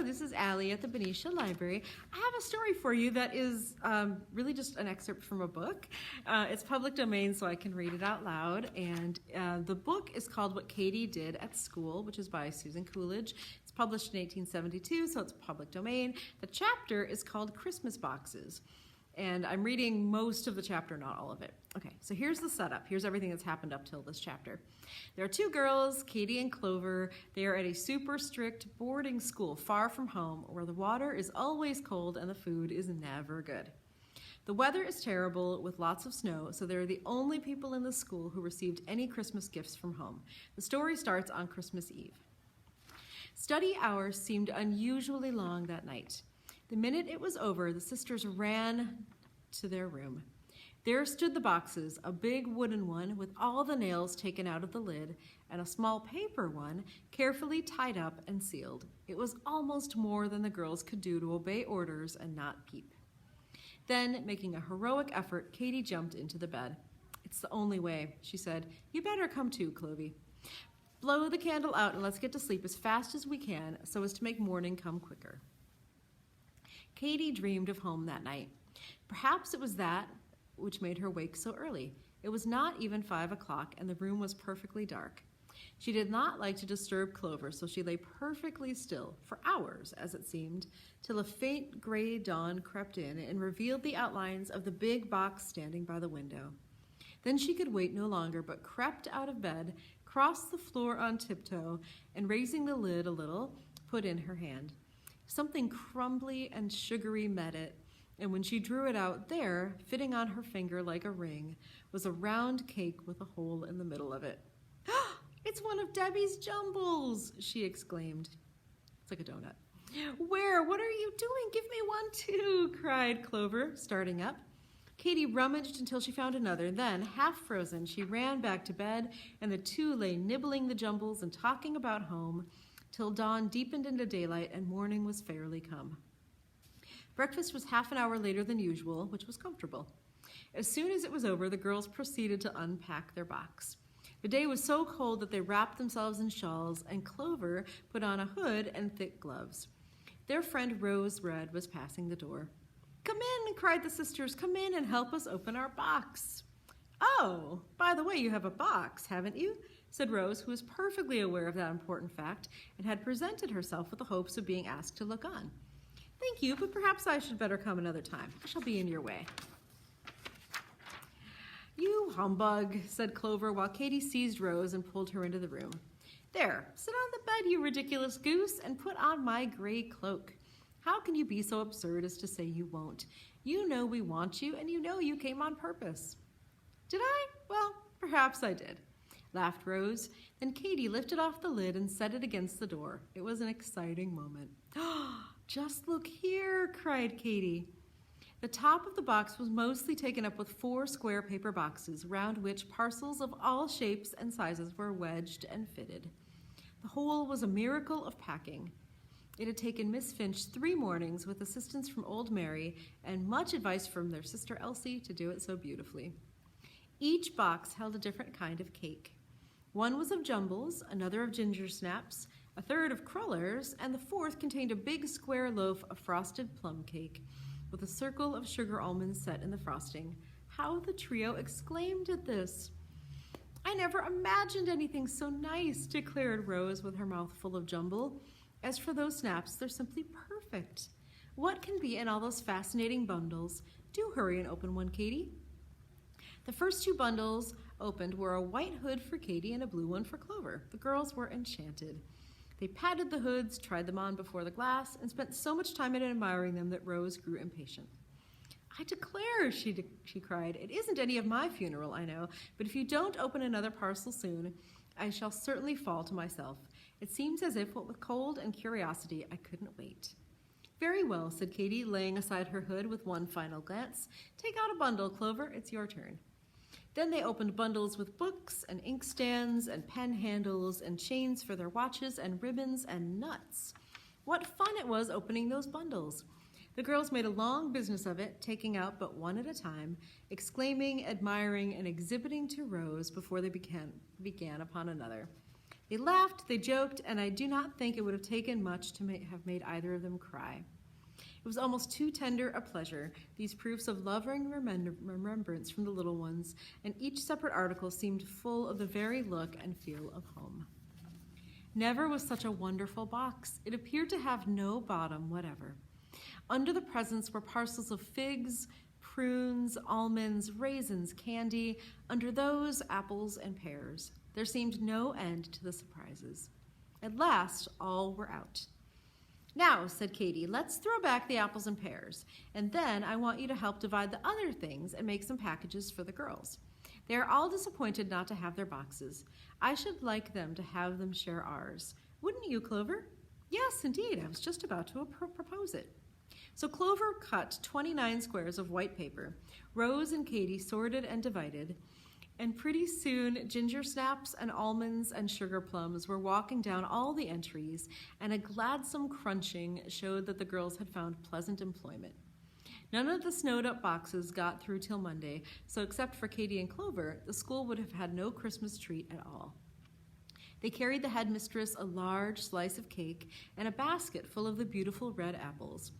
Hello, this is Alli at the Benicia Library. I have a story for you that is really just an excerpt from a book. It's public domain, so I can read it out loud. And the book is called What Katy Did at School, which is by Susan Coolidge. It's published in 1872, so it's public domain. The chapter is called Christmas Boxes. And I'm reading most of the chapter, not all of it. Okay, so here's the setup. Here's everything that's happened up till this chapter. There are two girls, Katy and Clover. They are at a super strict boarding school far from home where the water is always cold and the food is never good. The weather is terrible with lots of snow, so they're the only people in the school who received any Christmas gifts from home. The story starts on Christmas Eve. Study hours seemed unusually long that night. The minute it was over, the sisters ran to their room. There stood the boxes, a big wooden one with all the nails taken out of the lid, and a small paper one carefully tied up and sealed. It was almost more than the girls could do to obey orders and not peep. Then, making a heroic effort, Katy jumped into the bed. "It's the only way," she said. "You better come too, Clovey. Blow the candle out and let's get to sleep as fast as we can so as to make morning come quicker." Katy dreamed of home that night. Perhaps it was that which made her wake so early. It was not even 5 o'clock and the room was perfectly dark. She did not like to disturb Clover, so she lay perfectly still, for hours as it seemed, till a faint gray dawn crept in and revealed the outlines of the big box standing by the window. Then she could wait no longer, but crept out of bed, crossed the floor on tiptoe, and raising the lid a little, put in her hand. Something crumbly and sugary met it, and when she drew it out, there, fitting on her finger like a ring, was a round cake with a hole in the middle of it. "It's one of Debbie's jumbles!" she exclaimed. It's like a donut. "Where? What are you doing? Give me one too!" cried Clover, starting up. Katy rummaged until she found another. Then, half frozen, she ran back to bed, and the two lay nibbling the jumbles and talking about home till dawn deepened into daylight and morning was fairly come. Breakfast was half an hour later than usual, which was comfortable. As soon as it was over, the girls proceeded to unpack their box. The day was so cold that they wrapped themselves in shawls, and Clover put on a hood and thick gloves. Their friend Rose Red was passing the door. "Come in," cried the sisters. "Come in and help us open our box." "Oh, by the way, you have a box, haven't you?" said Rose, who was perfectly aware of that important fact and had presented herself with the hopes of being asked to look on. "Thank you, but perhaps I should better come another time. I shall be in your way." "You humbug," said Clover, while Katy seized Rose and pulled her into the room. "There, sit on the bed, you ridiculous goose, and put on my gray cloak. How can you be so absurd as to say you won't? You know we want you, and you know you came on purpose." "Did I? Well, perhaps I did," laughed Rose. Then Katy lifted off the lid and set it against the door. It was an exciting moment. "Just look here," cried Katy. The top of the box was mostly taken up with 4 square paper boxes, round which parcels of all shapes and sizes were wedged and fitted. The whole was a miracle of packing. It had taken Miss Finch 3 mornings, with assistance from old Mary and much advice from their sister Elsie, to do it so beautifully. Each box held a different kind of cake. One was of jumbles, another of ginger snaps, a third of crullers, and the fourth contained a big square loaf of frosted plum cake, with a circle of sugar almonds set in the frosting. How the trio exclaimed at this! "I never imagined anything so nice," declared Rose with her mouth full of jumble. "As for those snaps, they're simply perfect. What can be in all those fascinating bundles? Do hurry and open one, Katy." The first 2 bundles opened were a white hood for Katy and a blue one for Clover. The girls were enchanted. They patted the hoods, tried them on before the glass, and spent so much time in admiring them that Rose grew impatient. "I declare," she cried, "it isn't any of my funeral, I know, but if you don't open another parcel soon, I shall certainly fall to myself. It seems as if, what with cold and curiosity, I couldn't wait." "Very well," said Katy, laying aside her hood with one final glance. "Take out a bundle, Clover. It's your turn." Then they opened bundles with books and inkstands and pen handles and chains for their watches and ribbons and nuts. What fun it was opening those bundles! The girls made a long business of it, taking out but one at a time, exclaiming, admiring, and exhibiting to Rose before they began upon another. They laughed, they joked, and I do not think it would have taken much to have made either of them cry. It was almost too tender a pleasure, these proofs of loving remembrance from the little ones, and each separate article seemed full of the very look and feel of home. Never was such a wonderful box. It appeared to have no bottom whatever. Under the presents were parcels of figs, prunes, almonds, raisins, candy. Under those, apples and pears. There seemed no end to the surprises. At last, all were out. "Now," said Katy, "let's throw back the apples and pears, and then I want you to help divide the other things and make some packages for the girls. They are all disappointed not to have their boxes. I should like them to have them share ours. Wouldn't you, Clover?" "Yes, indeed. I was just about to propose it." So Clover cut 29 squares of white paper. Rose and Katy sorted and divided, and pretty soon ginger snaps and almonds and sugar plums were walking down all the entries, and a gladsome crunching showed that the girls had found pleasant employment. None of the snowed-up boxes got through till Monday, so except for Katy and Clover, the school would have had no Christmas treat at all. They carried the headmistress a large slice of cake and a basket full of the beautiful red apples.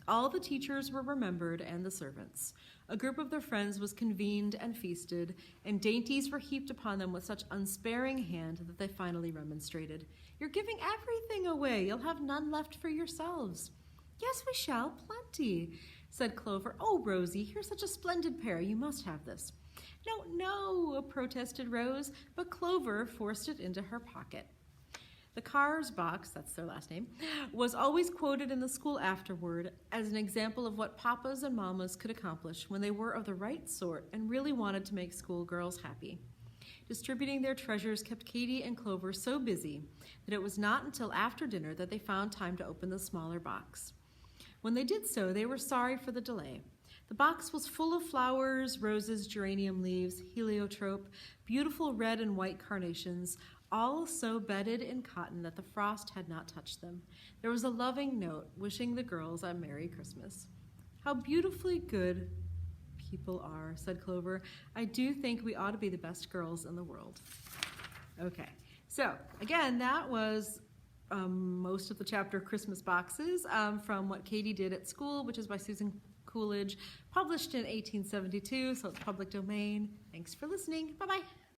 All the teachers were remembered and the servants. A group of their friends was convened and feasted, and dainties were heaped upon them with such unsparing hand that they finally remonstrated. "You're giving everything away. You'll have none left for yourselves." "Yes, we shall, plenty," said Clover. "Oh, Rosie, you're such a splendid pair. You must have this." "No, no," protested Rose, but Clover forced it into her pocket. The Carr's box, that's their last name, was always quoted in the school afterward as an example of what papas and mamas could accomplish when they were of the right sort and really wanted to make schoolgirls happy. Distributing their treasures kept Katy and Clover so busy that it was not until after dinner that they found time to open the smaller box. When they did so, they were sorry for the delay. The box was full of flowers, roses, geranium leaves, heliotrope, beautiful red and white carnations, all so bedded in cotton that the frost had not touched them. There was a loving note wishing the girls a Merry Christmas. "How beautifully good people are," said Clover. "I do think we ought to be the best girls in the world." Okay, so again, that was most of the chapter Christmas Boxes from What Katy Did at School, which is by Susan Coolidge, published in 1872, so it's public domain. Thanks for listening. Bye-bye.